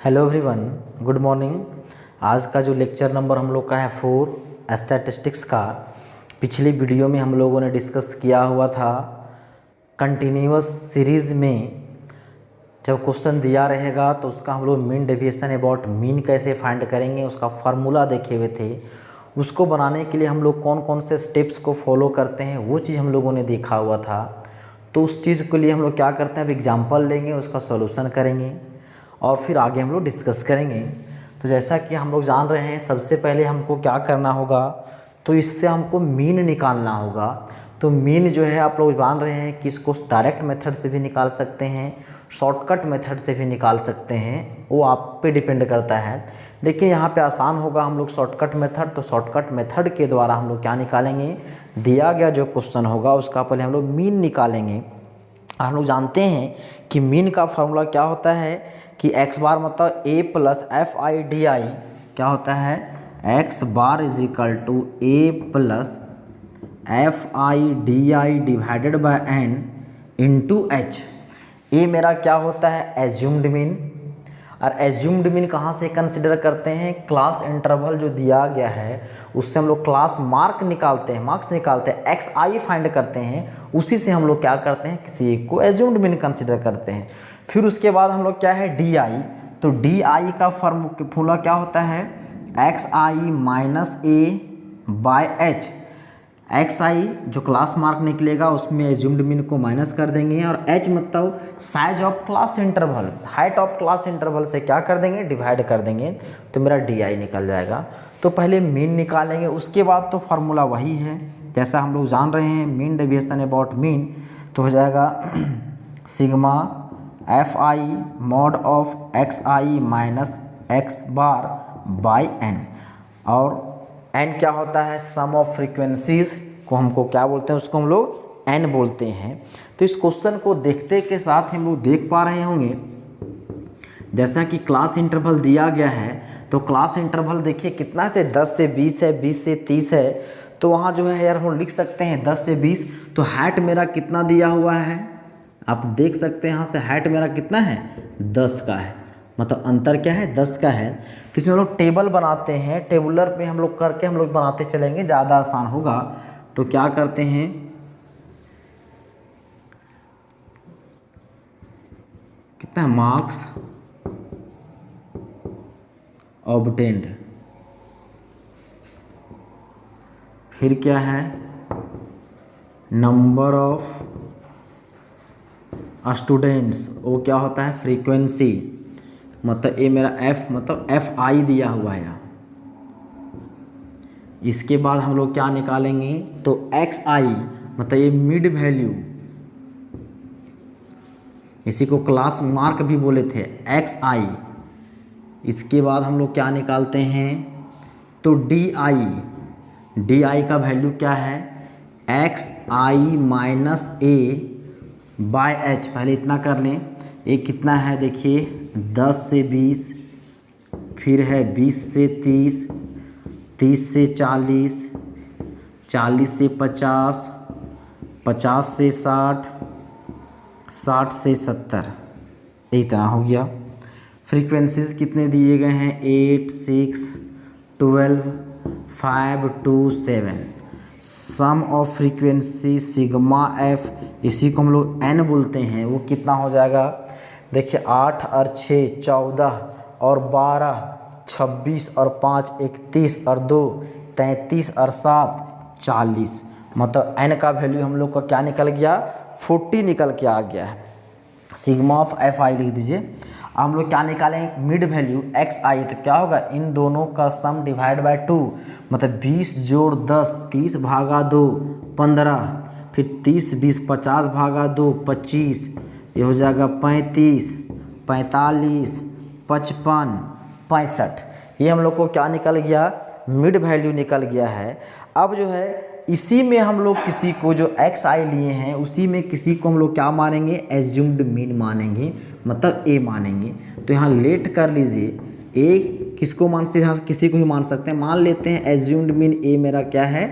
Hello everyone, good morning. आज का जो लेक्चर नंबर हम लोग का है 4 स्टैटिस्टिक्स का। पिछली वीडियो में हम लोगों ने डिस्कस किया हुआ था कंटिन्यूअस सीरीज़ में जब क्वेश्चन दिया रहेगा तो उसका हम लोग मीन डेविएशन अबाउट मीन कैसे फाइंड करेंगे, उसका फार्मूला देखे हुए थे। उसको बनाने के लिए हम लोग कौन कौन से स्टेप्स को फॉलो करते हैं वो चीज़ हम लोगों ने देखा हुआ था। तो उस चीज़ के लिए हम लोग क्या करते हैं, अब एग्जाम्पल लेंगे, उसका सॉल्यूशन करेंगे और फिर आगे हम लोग डिस्कस करेंगे। तो जैसा कि हम लोग जान रहे हैं, सबसे पहले हमको क्या करना होगा, तो इससे हमको मीन निकालना होगा। तो मीन जो है आप लोग जान रहे हैं कि इसको डायरेक्ट मेथड से भी निकाल सकते हैं, शॉर्टकट मेथड से भी निकाल सकते हैं, वो आप पे डिपेंड करता है। लेकिन यहाँ पे आसान होगा हम लोग शॉर्टकट मेथड। तो शॉर्टकट मेथड के द्वारा हम लोग क्या निकालेंगे, दिया गया जो क्वेश्चन होगा उसका पहले हम लोग मीन निकालेंगे। हम लोग जानते हैं कि मीन का फार्मूला क्या होता है कि x बार मतलब a plus F I D I क्या होता है, x बार is equal to a plus F I D I divided by n into H. ये मेरा क्या होता है, एज्यूम्ड मीन। और एज्यूम्ड मीन कहाँ से कंसिडर करते हैं, क्लास इंटरवल जो दिया गया है उससे हम लोग क्लास मार्क्स निकालते हैं, एक्स आई फाइंड करते हैं, उसी से हम लोग क्या करते हैं, किसी एक को एज्यूम्ड मीन कंसिडर करते हैं। फिर उसके बाद हम लोग क्या है, डी आई। तो डी आई का फॉर्मूला क्या होता है, x I minus a by h. X i जो क्लास मार्क निकलेगा उसमें एज्यूम्ड मीन को माइनस कर देंगे, और एच मतलब size of class interval, height of class interval से क्या कर देंगे, डिवाइड कर देंगे, तो मेरा डी आई निकल जाएगा। तो पहले मीन निकालेंगे, उसके बाद तो फार्मूला वही है जैसा हम लोग जान रहे हैं, मीन डेविएशन अबाउट मीन। तो हो जाएगा sigma F I mod of x I minus x bar by N. और एन क्या होता है, सम ऑफ फ्रीक्वेंसीज को हमको क्या बोलते हैं, उसको हम लोग एन बोलते हैं। तो इस क्वेश्चन को देखते के साथ हम लोग देख पा रहे होंगे, जैसा कि क्लास इंटरवल दिया गया है, तो क्लास इंटरवल देखिए कितना से 10 से 20 है, 20 से 30 है। तो वहाँ जो है यार हम लिख सकते हैं 10 से 20। तो हाइट मेरा कितना दिया हुआ है, आप देख सकते हैं यहाँ से हाइट मेरा कितना है, 10 का है, मतलब अंतर क्या है, 10 का है। तो इसमें हम लोग टेबल बनाते हैं, टेबुलर पे हम लोग करके हम लोग बनाते चलेंगे, ज़्यादा आसान होगा। तो क्या करते हैं, कितना है, मार्क्स ऑब्टेन्ड, फिर क्या है, नंबर ऑफ स्टूडेंट्स, वो क्या होता है, फ्रीक्वेंसी, मतलब ये मेरा एफ मतलब एफ आई दिया हुआ है। इसके बाद हम लोग क्या निकालेंगे, तो एक्स आई मतलब ये मिड वैल्यू, इसी को क्लास मार्क भी बोले थे, एक्स आई। इसके बाद हम लोग क्या निकालते हैं, तो डी आई का वैल्यू क्या है, x I minus a by H. पहले इतना कर लें, ये कितना है देखिए, 10 से 20, फिर है 20 से 30, 30 से 40, 40 से 50, 50 से 60, 60 से 70, इतना हो गया। फ्रीक्वेंसीज कितने दिए गए हैं, 8, 6, 12, 5, 2, 7। Sum of frequency sigma F, इसी को हम लोग एन बोलते हैं, वो कितना हो जाएगा, देखिए 8 और 6 14 और 12 26 और 5 31 और 2 33 और 7 40, मतलब एन का वैल्यू हम लोग का क्या निकल गया, 40 निकल के आ गया है। सिग्मा ऑफ एफ आई लिख दीजिए। हम लोग क्या निकालेंगे, मिड वैल्यू एक्स आई, तो क्या होगा, इन दोनों का सम डिवाइड बाय 2, मतलब 20 जोड़ 10, 30 भागा 2 15, फिर 30 20 50 भागा 2 25, ये हो जाएगा 35, 45, 55, 65। ये हम लोग को क्या निकल गया, मिड वैल्यू निकल गया है। अब जो है इसी में हम लोग किसी को जो एक्स आई लिए हैं उसी में किसी को हम लोग क्या मानेंगे, एज्यूम्ड मीन मानेंगे, मतलब ए मानेंगे। तो यहाँ लेट कर लीजिए, ए किसको मान सकते हैं, किसी को भी मान सकते हैं। मान लेते हैं एज्यूम्ड मीन ए मेरा क्या है,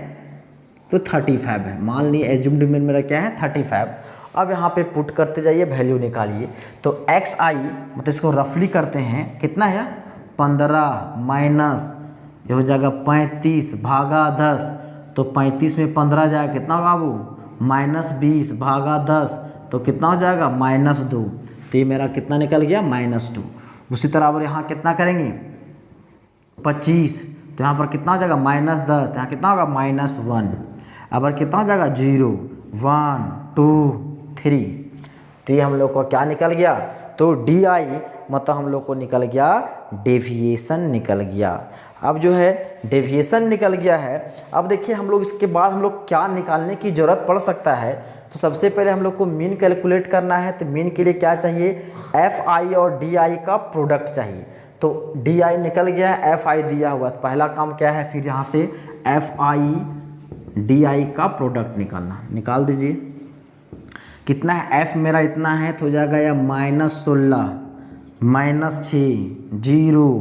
तो 35 है। मान ली एज्यूम्ड मीन मेरा क्या है, 35। अब यहाँ पे पुट करते जाइए, वैल्यू निकालिए। तो एक्स आई मतलब इसको रफली करते हैं, कितना है 15 माइनस ये हो जाएगा 35 भागा 10, तो 35 में 15 जाएगा, कितना होगा बाबू -20 भागा 10, तो कितना हो जाएगा -2। तो ये मेरा कितना निकल गया -2। उसी तरह अब यहाँ कितना करेंगे 25, तो यहाँ पर कितना हो जाएगा -10, तो यहाँ कितना होगा -1। अब कितना हो जाएगा 0 1 2 3। तो ये हम लोग को क्या निकल गया, तो डी आई मतलब हम लोग को निकल गया डेविएशन निकल गया। अब जो है डेविएशन निकल गया है। अब देखिए हम लोग इसके बाद हम लोग क्या निकालने की ज़रूरत पड़ सकता है। तो सबसे पहले हम लोग को मीन कैलकुलेट करना है। तो मीन के लिए क्या चाहिए, एफ आई और डी आई का प्रोडक्ट चाहिए। तो डी आई निकल गया है, एफ आई दिया हुआ, तो पहला काम क्या है, फिर यहाँ से एफ आई डी आई का प्रोडक्ट निकालना। निकाल दीजिए, कितना है, एफ मेरा इतना है तो हो जाएगा या -16 -6 0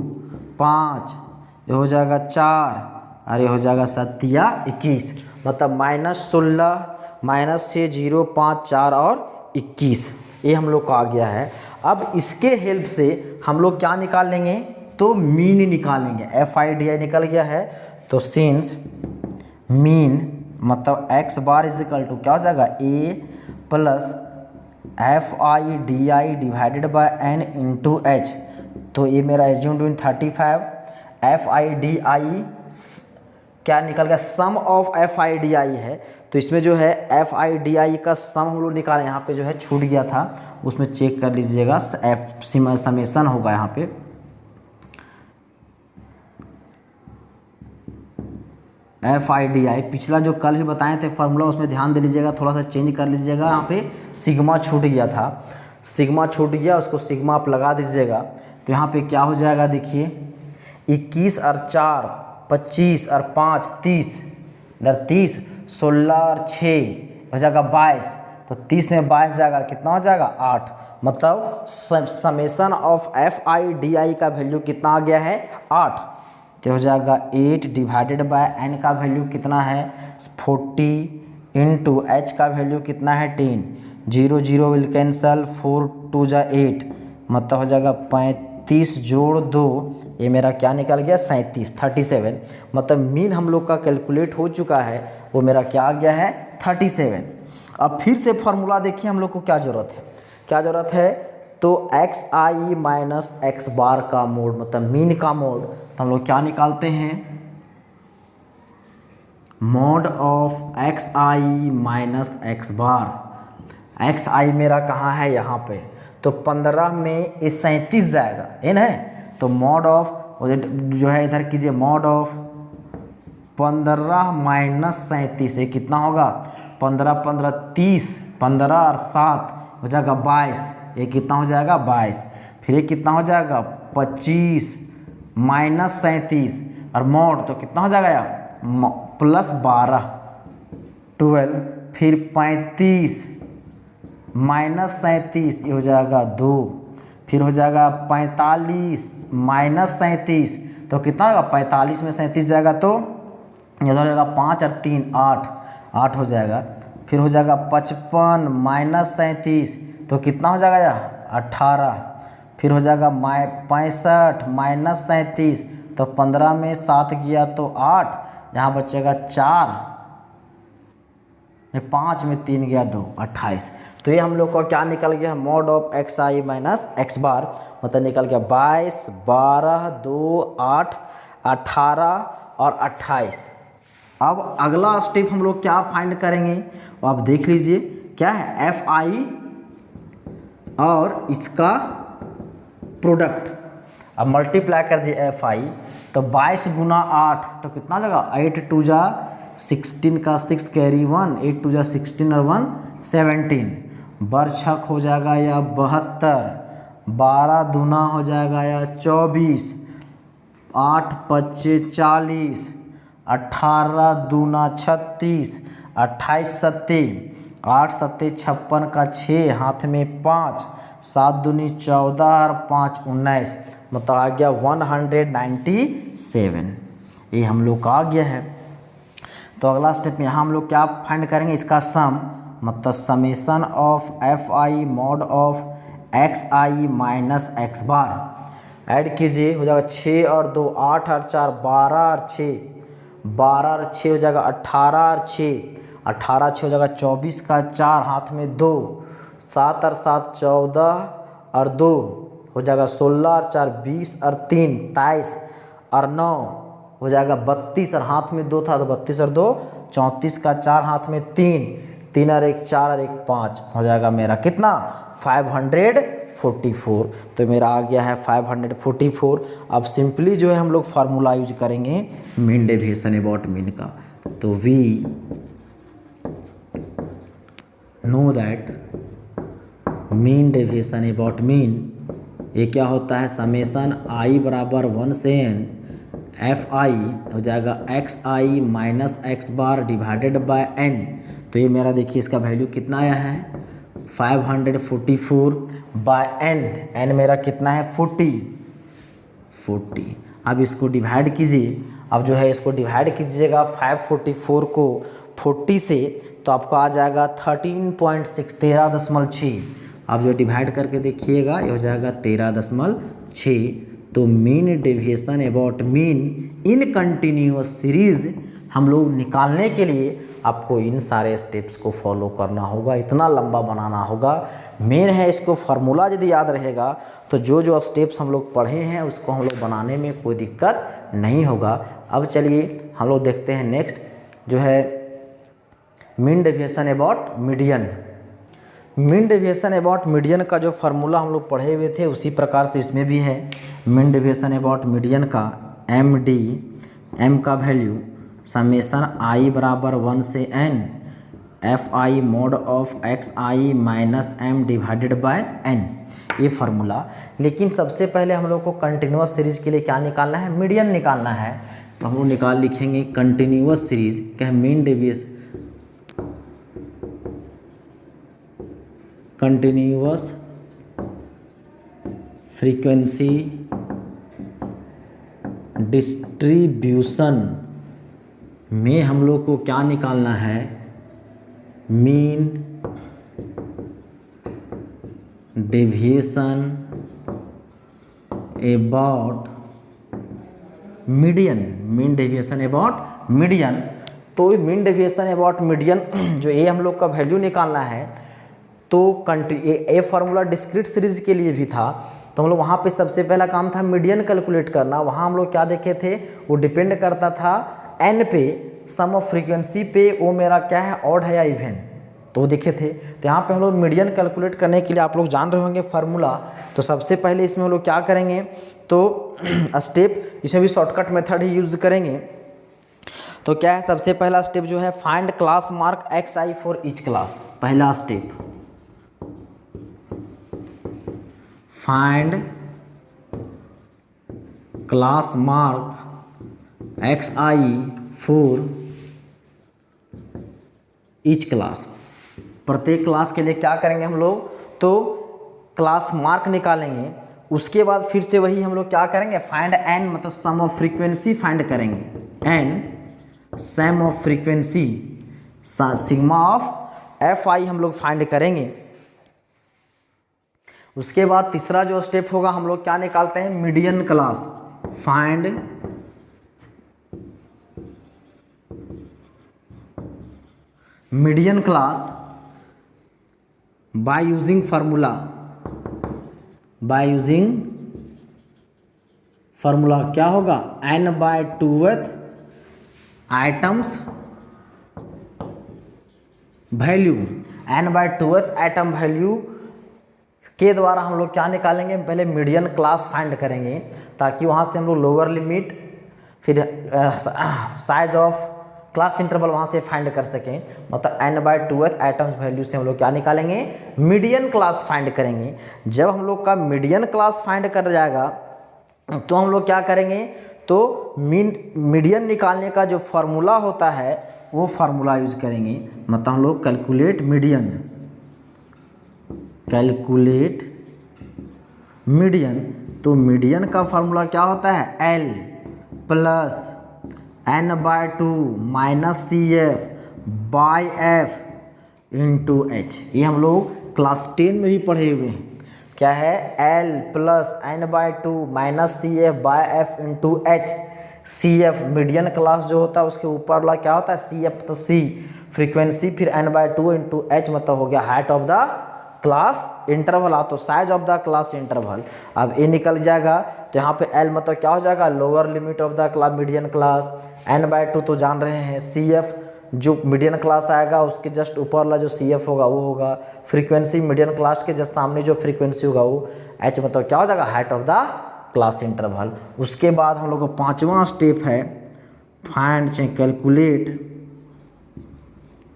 5, ये हो जाएगा 4 और ये हो जाएगा 7 या 21, मतलब -16 -6 0 5 4 और 21, ये हम लोग का आ गया है। अब इसके हेल्प से हम लोग क्या निकाल लेंगे, तो मीन निकालेंगे। एफ आई डी आई निकल गया है, तो सिंस मीन मतलब x bar is equal to क्या हो जाएगा a plus F I D I divided by n into h. तो ये मेरा एज्यूम डूइन 35, एफ आई डी आई क्या निकल गया, sum of f I D i है। तो इसमें जो है एफ आई डी आई का सम हम लोग निकालें, यहाँ पे जो है छूट गया था उसमें चेक कर लीजिएगा, एफ समेसन होगा यहाँ पे। एफ आई डी आई पिछला जो कल भी बताए थे फार्मूला, उसमें ध्यान दे लीजिएगा, थोड़ा सा चेंज कर लीजिएगा। यहाँ पे सिग्मा छूट गया था, सिग्मा छूट गया, उसको सिग्मा आप लगा दीजिएगा। तो यहाँ पे क्या हो जाएगा, देखिए 21 और 4 25 और 5 30, इधर 30 16 और 6 हो जाएगा 22, तो 30 में 22 जाएगा, कितना हो जाएगा 8। मतलब summation of f I D I का वैल्यू कितना आ गया है 8। तो हो जाएगा 8 डिवाइडेड बाय एन का वैल्यू कितना है 40 इंटू एच का वैल्यू कितना है 10, 0 0 विल कैंसल, 4 2 जा 8, मतलब हो जाएगा 35 जोड़ 2, ये मेरा क्या निकल गया 37। मतलब मीन हम लोग का कैलकुलेट हो चुका है, वो मेरा क्या आ गया है 37। अब फिर से फार्मूला देखिए हम लोग को क्या ज़रूरत है, क्या ज़रूरत है, तो एक्स आई माइनस एक्स बार का मोड मतलब मीन का मोड। तो हम लोग क्या निकालते हैं, mod of x I minus x bar. X i मेरा कहाँ है यहाँ पे, तो 15 में ये 37 जाएगा, ये ना, तो मोड ऑफ जो है इधर कीजिए, मोड ऑफ 15 माइनस 37, ये कितना होगा 15 15 30, 15 और 7 हो जाएगा 22, ये कितना हो जाएगा 22। फिर ये कितना हो जाएगा 25 माइनस 37 और मोड तो कितना हो जाएगा यार प्लस 12 12, फिर 35 माइनस 37 ये हो जाएगा 2, फिर हो जाएगा 45 माइनस 37, तो कितना होगा 45 में 37 जाएगा, तो इधर हो जाएगा 5 और 3 8 हो जाएगा। फिर हो जाएगा 55 माइनस 37, तो कितना हो जाएगा यार 18। फिर हो जाएगा 65 माइनस 37, तो 15 में 7 गया तो 8, यहाँ बचेगा 4, 5 में 3 गया 2, 28। तो ये हम लोग का क्या निकल गया, mod of x I minus x bar, मतलब निकल गया 22 12 2 8 18 और 28। अब अगला स्टेप हम लोग क्या फाइंड करेंगे, तो आप देख लीजिए क्या है, एफ आई और इसका प्रोडक्ट। अब मल्टीप्लाई कर दीजिए एफ आई, तो 22 गुना 8 तो कितना जाएगा 8 2 जा 16 का 6 कैरी 1, 8 2 जा 16 और 1 17, बरछक हो जाएगा या 72, 12 दूना हो जाएगा या 24, 8 25 40, 18 दूना 36, 28 सत्ते 8 सत्ते 56 का 6, हाथ में 5, 7 दूनी 14 और 5 19, मतलब आ गया 197। ये हम लोग का आ गया है। तो अगला स्टेप में यहाँ हम लोग क्या फाइंड करेंगे, इसका सम, मतलब summation of f I mod of x I minus x bar. Add कीजिए, हो जाएगा 6 और 2 8 और 4 12 और 6 12 और 6 हो जाएगा 18 और 6 18 6 हो जाएगा 24 का 4 हाथ में 2 7 और 7 14 और 2 हो जाएगा 16 और 4 20 और 3 23 और 9 हो जाएगा 32 और हाथ में 2 था तो 32 और 2 34 का 4 हाथ में 3 3 और 1 4 और 1 5 हो जाएगा मेरा कितना 544। तो मेरा आ गया है 544। अब सिंपली जो है हम लोग फार्मूला यूज करेंगे मीन डेविएशन अबाउट मीन का। तो we know that mean deviation about mean ये क्या होता है, समेसन आई बराबर 1 से n एफ आई हो जाएगा x I minus x bar divided by n। तो ये मेरा देखिए इसका वैल्यू कितना आया है 544 बाय n मेरा कितना है 40। अब इसको डिवाइड कीजिए, अब जो है इसको डिवाइड कीजिएगा 544 को 40 से तो आपको आ जाएगा 13.6। अब जो डिवाइड करके देखिएगा ये हो जाएगा 13.6। तो mean deviation about mean in continuous series हम लोग निकालने के लिए आपको इन सारे स्टेप्स को फॉलो करना होगा, इतना लंबा बनाना होगा। मेन है इसको फार्मूला यदि याद रहेगा तो जो जो स्टेप्स हम लोग पढ़े हैं उसको हम लोग बनाने में कोई दिक्कत नहीं होगा। अब चलिए हम लोग देखते हैं नेक्स्ट जो है mean deviation about median. Mean deviation about median का जो फार्मूला हम लोग पढ़े हुए थे उसी प्रकार से इसमें भी है। मीन डेविएशन अबाउट मीडियन का एम का वैल्यू समेसन आई बराबर 1 से n F I mode of x I minus M divided by n, ये फार्मूला। लेकिन सबसे पहले हम लोग को कंटिन्यूअस सीरीज के लिए क्या निकालना है, मीडियन निकालना है। तो हम लोग लिखेंगे कंटिन्यूअस सीरीज क्या है mean deviation continuous frequency distribution में हम लोग को क्या निकालना है, mean deviation about median. Mean deviation about median. तो मीन डेविएशन अबाउट मीडियन जो ये हम लोग का वैल्यू निकालना है तो ये फार्मूला डिस्क्रीट सीरीज के लिए भी था। तो हम लोग वहाँ पे सबसे पहला काम था मीडियन कैलकुलेट करना। वहाँ हम लोग क्या देखे थे, वो डिपेंड करता था n पे, सम ऑफ फ्रीक्वेंसी पे, वो मेरा क्या है ऑड है या इवन, तो देखे थे। तो यहाँ पे हम लोग मीडियन कैलकुलेट करने के लिए आप लोग जान रहे होंगे फार्मूला। तो सबसे पहले इसमें हम लोग क्या करेंगे, तो स्टेप इसमें भी शॉर्टकट मेथड ही यूज़ करेंगे। तो क्या है सबसे पहला स्टेप जो है find class mark x i for each class. पहला step find class mark x i for each class. प्रत्येक क्लास के लिए क्या करेंगे हम लोग, तो क्लास मार्क निकालेंगे। उसके बाद फिर से वही हम लोग क्या करेंगे, फाइंड एन मतलब सम ऑफ फ्रीक्वेंसी फाइंड करेंगे। N sum of frequency sigma of f i हम लोग फाइंड करेंगे। उसके बाद तीसरा जो स्टेप होगा हम लोग क्या निकालते हैं, median class. Find median class by using formula. क्या होगा, n/2th items value. n/2th item value के द्वारा हम लोग क्या निकालेंगे, पहले मीडियन क्लास फाइंड करेंगे ताकि वहाँ से हम लोग लोअर लिमिट फिर साइज ऑफ क्लास इंटरवल वहाँ से फाइंड कर सकें। मतलब n/2th आइटम्स वैल्यू से हम लोग क्या निकालेंगे, मीडियन क्लास फाइंड करेंगे। जब हम लोग का मीडियन क्लास फाइंड कर जाएगा तो हम लोग क्या करेंगे, तो मीडियन निकालने का जो फार्मूला होता है वो फार्मूला यूज करेंगे। मतलब हम लोग कैलकुलेट मीडियन। तो मीडियन का फार्मूला क्या होता है, L plus n/2 minus CF by F into H. ये हम लोग क्लास 10 में भी पढ़े हुए हैं। क्या है, L plus n/2 minus CF by f into h. CF median class जो होता है उसके ऊपर वाला क्या होता है, CF तो C फ्रीक्वेंसी, फिर n/2 इंटू एच मतलब हो गया height of the class interval, तो size of the class interval. अब ये निकल जाएगा तो यहाँ पे L मतलब क्या हो जाएगा, lower limit of the class median class. n/2 तो जान रहे हैं, CF जो मीडियन क्लास आएगा उसके जस्ट ऊपर वाला जो CF होगा वो होगा फ्रीक्वेंसी, मीडियन क्लास के जस्ट सामने जो फ्रीक्वेंसी होगा वो H मतलब क्या हो जाएगा, height of the class interval. उसके बाद हम लोग को पांचवा स्टेप है find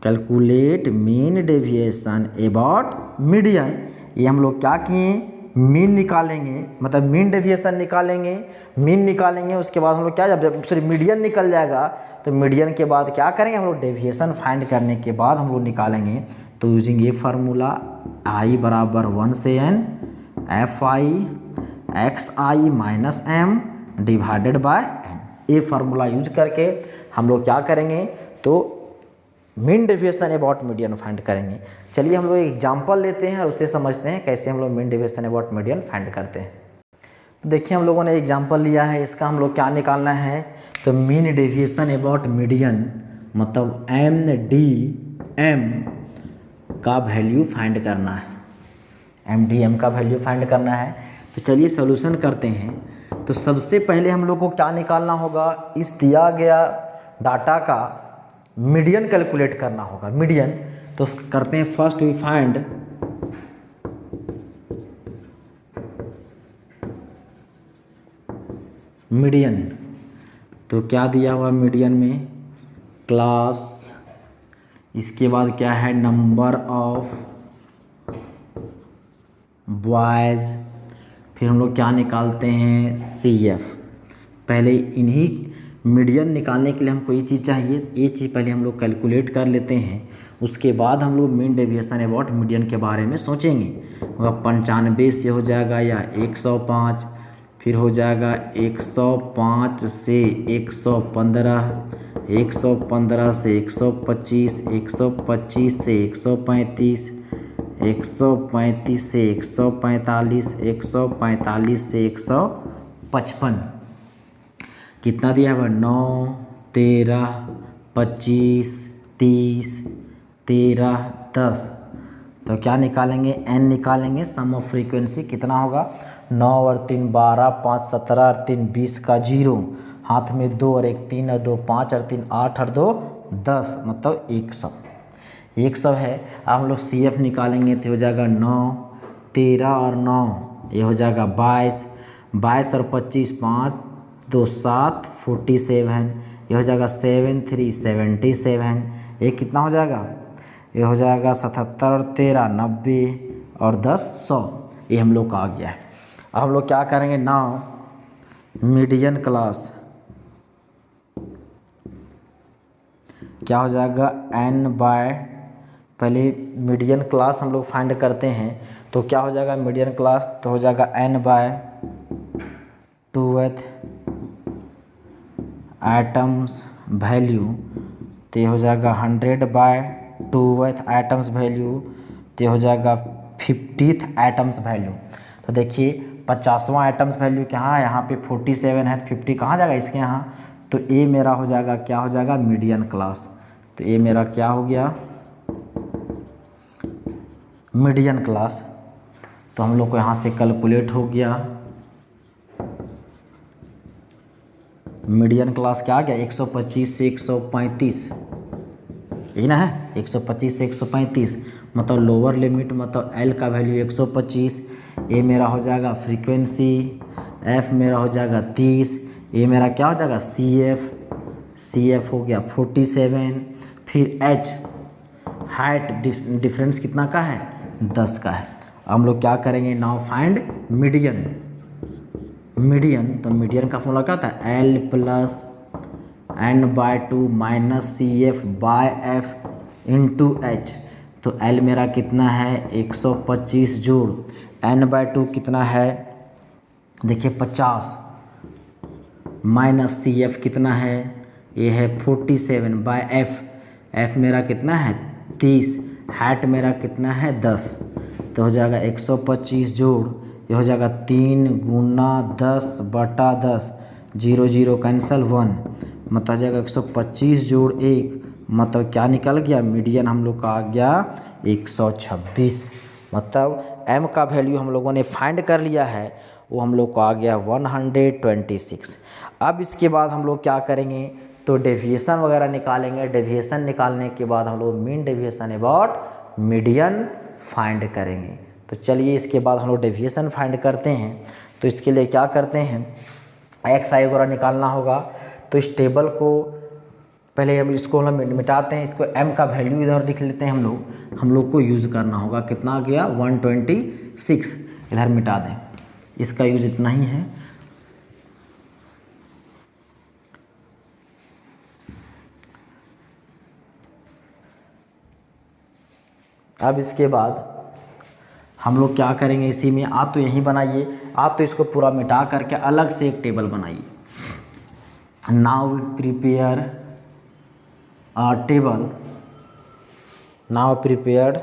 calculate mean deviation about median. ये हम लोग क्या किए, मीन निकालेंगे, मतलब मीन डेविएशन निकालेंगे, मीन निकालेंगे। उसके बाद हम लोग क्या, जब सॉरी मीडियन निकल जाएगा तो मीडियन के बाद क्या करेंगे हम लोग, डेविएशन फाइंड करने के बाद हम लोग निकालेंगे। तो यूजिंग ये फार्मूला i बराबर 1 से n fi xi minus m divided by n, ये फार्मूला यूज करके हम लोग क्या करेंगे, तो mean deviation about median find करेंगे। चलिए हम लोग एग्जांपल लेते हैं और उससे समझते हैं कैसे हम लोग mean deviation about median find करते हैं। तो देखिए हम लोगों ने एग्जांपल लिया है, इसका हम लोग क्या निकालना है, तो मीन डेविएशन अबाउट मीडियन मतलब MDM का वैल्यू फाइंड करना है, MDM का वैल्यू फाइंड करना है। तो चलिए सॉल्यूशन करते हैं। तो सबसे पहले हम लोग को क्या निकालना होगा, इस दिया गया डाटा का मीडियन कैलकुलेट करना होगा, मीडियन। तो करते हैं, फर्स्ट वी फाइंड मीडियन। तो क्या दिया हुआ मीडियन में, क्लास, इसके बाद क्या है नंबर ऑफ बॉयज़, फिर हम लोग क्या निकालते हैं CF। पहले इन्हीं मीडियन निकालने के लिए हमको ये चीज़ चाहिए, ये चीज़ पहले हम लोग कैलकुलेट कर लेते हैं, उसके बाद हम लोग मीन डेविएशन अबाउट मीडियन के बारे में सोचेंगे। मतलब 95 से हो जाएगा या 105, फिर हो जाएगा 105 से 115, 115 से 125, 125 से 135, 135 से 145, 145 से 155। कितना दिया है, 9, 13, 25, 30, 13, 10। तो क्या निकालेंगे, n निकालेंगे, सम ऑफ फ्रीक्वेंसी कितना होगा, 9 और 3 12, 5 17 और 3 20 का 0, हाथ में 2 और 1 3 और 2 5 और 3 8 और 2 10 मतलब 100 है। अब हम लोग CF निकालेंगे तो हो जाएगा 9, 13 और 9 ये हो जाएगा 22, 22 और 25 5 2 7 47, ये हो जाएगा 7 3 77, ये कितना हो जाएगा, ये हो जाएगा 77 और 13 90 और 10 100, ये हम लोग का आ गया है। अब हम लोग क्या करेंगे, नाउ मीडियन क्लास क्या हो जाएगा n बाय, पहले मीडियन क्लास हम लोग फाइंड करते हैं। तो क्या हो जाएगा मीडियन क्लास, तो हो जाएगा n bye 2th items value, तो ये हो जाएगा 100 बाय 2th आइटम्स वैल्यू, तो ये हो जाएगा 50th आइटम्स वैल्यू। तो देखिए 50वां आइटम्स वैल्यू कहाँ है, यहाँ पे 47 है, 50 कहाँ जाएगा इसके यहाँ, तो ये मेरा हो जाएगा क्या हो जाएगा मीडियन क्लास। तो ये मेरा क्या हो गया मीडियन क्लास। तो हम लोग को यहाँ से कैलकुलेट हो गया मीडियन क्लास क्या आ गया, 125 से 135, यही ना है, 125 से 135 मतलब लोअर लिमिट मतलब L का वैल्यू 125, ये मेरा हो जाएगा फ्रीक्वेंसी, F मेरा हो जाएगा 30, ये मेरा क्या हो जाएगा CF हो गया 47, फिर H हाइट डिफरेंस कितना का है 10 का है। हम लोग क्या करेंगे, नाउ फाइंड मीडियन। तो मीडियन का फॉर्मूला क्या होता है, L plus n/2 minus CF by F into H। तो L मेरा कितना है 125 जोड़ n/2 कितना है, देखिए 50 माइनस CF कितना है, ये है 47 बाय F मेरा कितना है 30 हैट मेरा कितना है 10, तो हो जाएगा 125 जोड़, ये हो जाएगा 3 गुना 10 बटा 10, 0 0 कैंसिल 1, मतलब हो जाएगा 125 जोड़ 1, मतलब क्या निकल गया, मीडियन हम लोग का आ गया 126। मतलब m का वैल्यू हम लोगों ने फाइंड कर लिया है, वो हम लोग को आ गया 126। अब इसके बाद हम लोग क्या करेंगे, तो डेविएशन वगैरह निकालेंगे। डेविएशन निकालने के बाद हम लोग mean deviation about median find करेंगे। तो चलिए इसके बाद हम लोग डेविएशन फाइंड करते हैं। तो इसके लिए क्या करते हैं, एक्स आई वगैरह निकालना होगा। तो इस टेबल को पहले हम मिटाते हैं, इसको m का वैल्यू इधर लिख लेते हैं हम लोग को यूज़ करना होगा। कितना आ गया 126, इधर मिटा दें, इसका यूज इतना ही है। अब इसके बाद हम लोग क्या करेंगे, इसी में आप तो यहीं बनाइए, आप तो इसको पूरा मिटा करके अलग से एक टेबल बनाइए। Now we prepare a table, now prepared,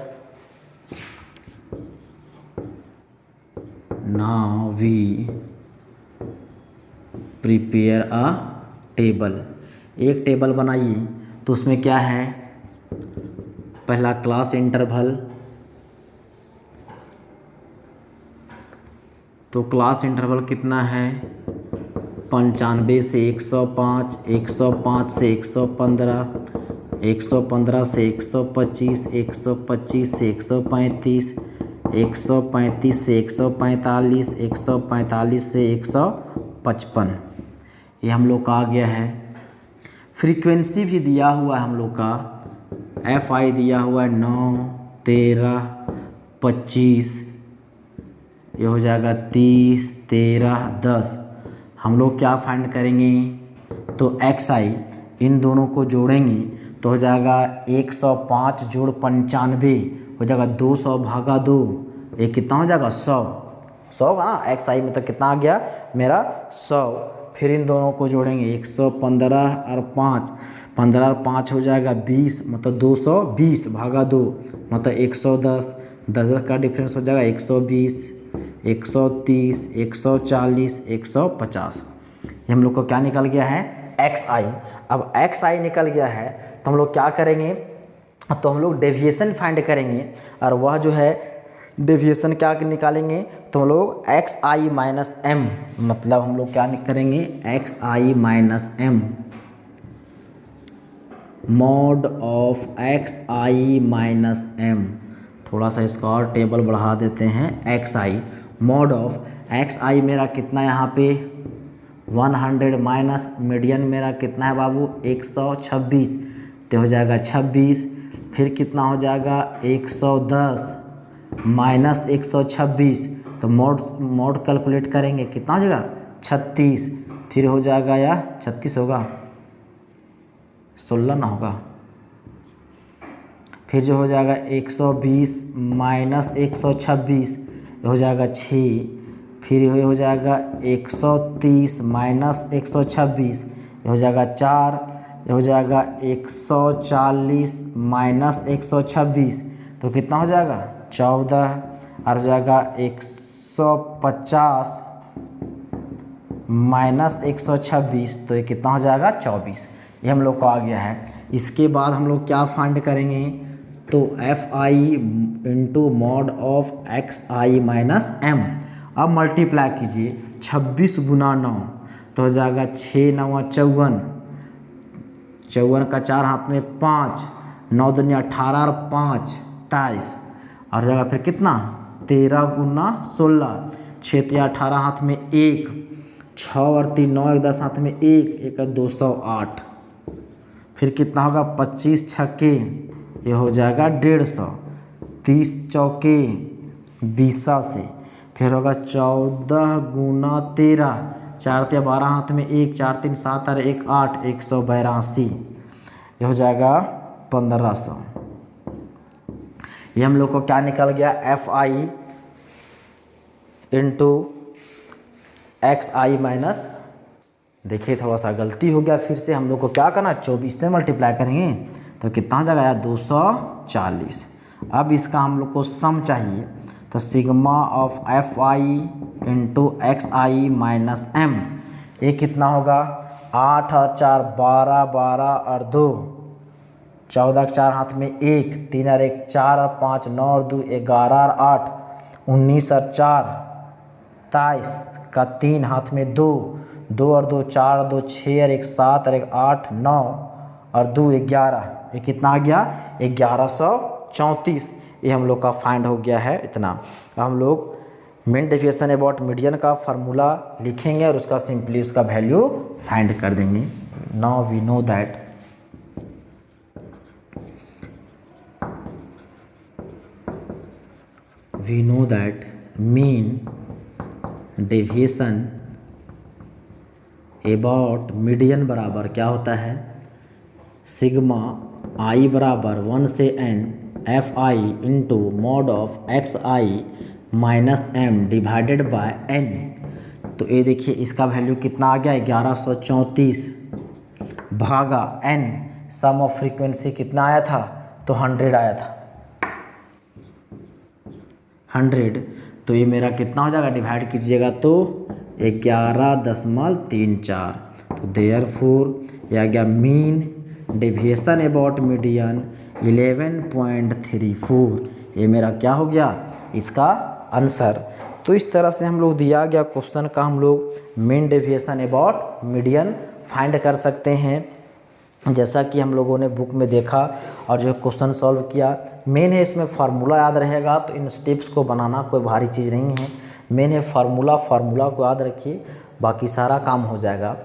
now we prepare a table। एक टेबल बनाइए, तो उसमें क्या है, पहला क्लास इंटरवल, तो क्लास इंटरवल कितना है 95 से 105, 105 से 115, 115 से 125, 125 से 135, 135 से 145, 145 से 155, ये हम लोग का आ गया है। फ्रीक्वेंसी भी दिया हुआ है हम लोग का, एफ आई दिया हुआ है 9, 13, 25, ये हो जाएगा 30, 13, 10। हम लोग क्या फाइंड करेंगे, तो एक्स आई इन दोनों को जोड़ेंगे तो हो जाएगा 105 जोड़ 95, हो जाएगा 200 भागा 2, ये कितना हो जाएगा 100 का ना। एक्स आई मतलब कितना आ गया मेरा 100। फिर इन दोनों को जोड़ेंगे 115 और 5, 15 और 5 हो जाएगा 20, मतलब 220 भागा 2, मतलब 110, 10 का डिफरेंस हो जाएगा 120, 130, 140, 150। ये हम लोग को क्या निकल गया है एक्स आई। अब एक्स आई निकल गया है तो हम लोग क्या करेंगे, तो हम लोग डेविएशन फाइंड करेंगे, और वह जो है डेविएशन क्या निकालेंगे, तो हम लोग एक्स आई माइनस एम, मतलब हम लोग क्या करेंगे x I minus m, mod of x I minus m. थोड़ा सा इसका और टेबल बढ़ा देते हैं, x i mod of x i मेरा कितना यहाँ पे 100 माइनस मीडियन मेरा कितना है बाबू 126, तो हो जाएगा 26, फिर कितना हो जाएगा 110 माइनस 126, तो मोड कैलकुलेट करेंगे कितना हो जाएगा 36, फिर हो जाएगा या 36 होगा 16 ना होगा, फिर जो हो जाएगा 120 माइनस 126 हो जाएगा 6, फिर ये हो जाएगा 130 माइनस 126 हो जाएगा 4, ये हो जाएगा 140 माइनस 126, तो कितना हो जाएगा 14, और हो जाएगा 150 माइनस 126, तो ये कितना हो जाएगा 24। ये हम लोग को आ गया है। इसके बाद हम लोग क्या फाइंड करेंगे, तो f i into mod of x I minus m. अब मल्टीप्लाई कीजिए 26 गुना 9, तो हो जाएगा 6 9 54, 54 का 4 हाथ में 5, 9 दूनी 18 और 5 23, और जाएगा फिर कितना 13 गुना 16, 6 या 18 हाथ में 1, 6 और 3 9 10 हाथ में 1 208, फिर कितना होगा 25 छक्के, ये हो जाएगा 150, 30 चौके 20 से, फिर होगा 14 गुना 13, 4 या 12 हाथ में 1, 4 3 7 और 1 8, 182, ये हो जाएगा 1500। ये हम लोग को क्या निकल गया F i into x I minus, देखिए थोड़ा सा गलती हो गया, फिर से हम लोग को क्या करना 24 से मल्टीप्लाई करेंगे तो कितना हो जाएगा 240। अब इसका हम लोग को सम चाहिए, तो sigma of f i into x I minus m, ये कितना होगा 8 और 4 12, 12 और 2 14 4 हाथ में 1, 3 और 1 4 और 5 9 और 2 11 और 8 19 और 4 23 का 3 हाथ में 2, 2 और 2 4 और 2 6 और 1 7 और 1 8 9 और 2 11, ये कितना आ गया 1134। ये हम लोग का फाइंड हो गया है इतना। अब हम लोग मीन डेविएशन अबाउट मीडियन का फार्मूला लिखेंगे और उसका सिंपली उसका वैल्यू फाइंड कर देंगे। Now we know that mean deviation about median बराबर क्या होता है, सिग्मा आई बराबर 1 से n F i into mod of x I minus M divided by n। तो ये देखिए इसका वैल्यू कितना आ गया 1134 भागा n, सम ऑफ फ्रीक्वेंसी कितना आया था, तो 100 आया था 100। तो ये मेरा कितना हो जाएगा, डिवाइड कीजिएगा तो 11.34। तो देयरफॉर ये आ गया मीन डेविएशन अबाउट मीडियन 11.34। ये मेरा क्या हो गया इसका आंसर। तो इस तरह से हम लोग दिया गया क्वेश्चन का हम लोग mean deviation about median find कर सकते हैं, जैसा कि हम लोगों ने बुक में देखा और जो क्वेश्चन सॉल्व किया। मेन है इसमें फार्मूला याद रहेगा, तो इन स्टेप्स को बनाना कोई भारी चीज़ नहीं है। मेन है फार्मूला को याद रखिए, बाकी सारा काम हो जाएगा।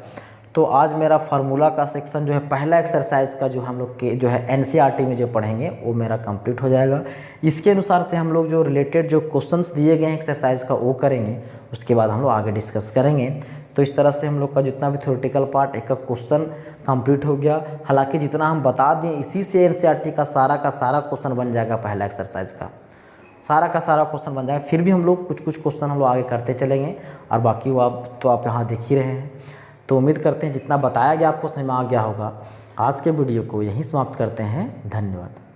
तो आज मेरा फार्मूला का सेक्शन जो है पहला एक्सरसाइज का जो हम लोग के जो है एनसीईआरटी में जो पढ़ेंगे वो मेरा कंप्लीट हो जाएगा। इसके अनुसार से हम लोग जो रिलेटेड जो क्वेश्चंस दिए गए हैं एक्सरसाइज का वो करेंगे, उसके बाद हम लोग आगे डिस्कस करेंगे। तो इस तरह से हम लोग का जितना भी थ्योरेटिकल पार्ट एक क्वेश्चन कंप्लीट हो गया। हालांकि जितना हम बता दें इसी से एनसीईआरटी का सारा क्वेश्चन बन जाएगा, पहला एक्सरसाइज का सारा क्वेश्चन बन जाएगा। फिर भी हम लोग कुछ क्वेश्चन हम लोग आगे करते चलेंगे और बाकी वो आप यहाँ देख ही रहे हैं। तो उम्मीद करते हैं जितना बताया गया आपको समझ में आ गया होगा। आज के वीडियो को यहीं समाप्त करते हैं। धन्यवाद।